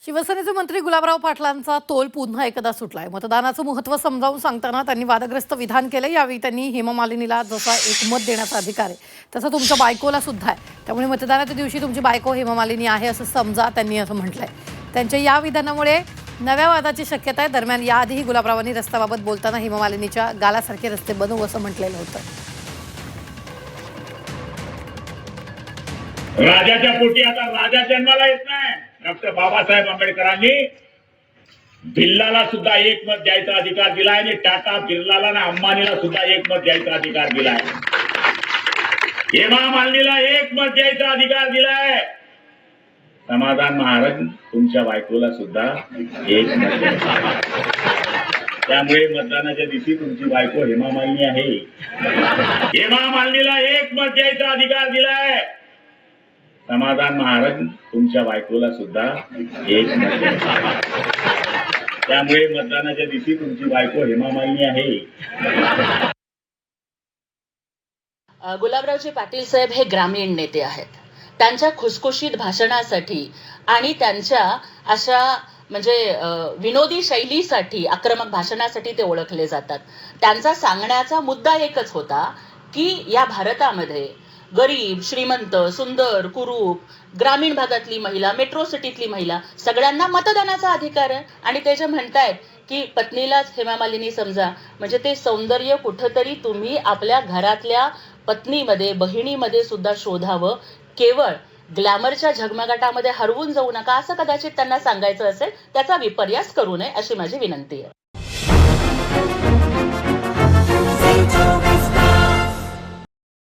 शिवसेनेचे मंत्री गुलाबराव पाटलांचा तोल पुन्हा एकदा सुटलाय। मतदानाचं महत्त्व समजावून सांगताना त्यांनी वादग्रस्त विधान केले। यावेळी त्यांनी हेमा मालिनीला जसा एकमत देण्याचा अधिकार आहे तसा तुमच्या बायकोला सुद्धा आहे, त्यामुळे मतदानाच्या दिवशी तुमची बायको हेमा मालिनी आहे असं समजा, त्यांनी असं म्हटलंय। त्यांच्या या विधानामुळे नव्या वादाची शक्यता आहे। दरम्यान याआधीही गुलाबरावांनी रस्त्याबाबत बोलताना हेमा मालिनीच्या गालासारखे रस्ते बनवू असं म्हटलेलं होतं। राजाच्या पोटी आता राजा जन्माला येत नाही। डॉक्टर बाबासाहेब आंबेडकरांनी भिल्लाला सुद्धा एक मत द्यायचा अधिकार दिलाय आणि टाटा बिर्लाला आणि अंबानीला सुद्धा एक मत द्यायचा अधिकार दिलाय। हेमा मालिनीला एक मत द्यायचा अधिकार दिलाय। समाधान महाराज तुमच्या बायकोला सुद्धा एक मत द्यायचा। त्यामुळे मतदानाच्या दिवशी तुमची बायको हेमा मालिनी आहे। हेमा मालिनीला एक मत द्यायचा अधिकार दिलाय। समाधान महाराज तुमच्या बायकोला सुद्धा एक मत द्यायचा। त्यामुळे मतदानाच्या दिवशी तुमची बायको हेमा मालिनी आहे। गुलाबरावजी पाटील साहेब हे ग्रामीण नेते आहेत। त्यांच्या खुसखुशीत भाषणासाठी आणि त्यांच्या अशा म्हणजे विनोदी शैलीसाठी, आक्रमक भाषणासाठी ते ओळखले जातात। त्यांचा सांगण्याचा मुद्दा एकच होता की या भारतामध्ये गरीब, श्रीमंत, सुंदर, कुरूप, ग्रामीण भागातली महिला, मेट्रो सिटीतली महिला सगळ्यांना मतदानाचा अधिकार आहे। आणि ते जे म्हणतायत की पत्नीलाच हेमा मालिनी समजा, म्हणजे ते सौंदर्य कुठंतरी तुम्ही आपल्या घरातल्या पत्नीमध्ये, बहिणीमध्ये सुद्धा शोधावं। केवळ ग्लॅमरच्या झगमगाटामध्ये हरवून जाऊ नका असं कदाचित त्यांना सांगायचं असेल। त्याचा विपर्यास करू नये अशी माझी विनंती आहे।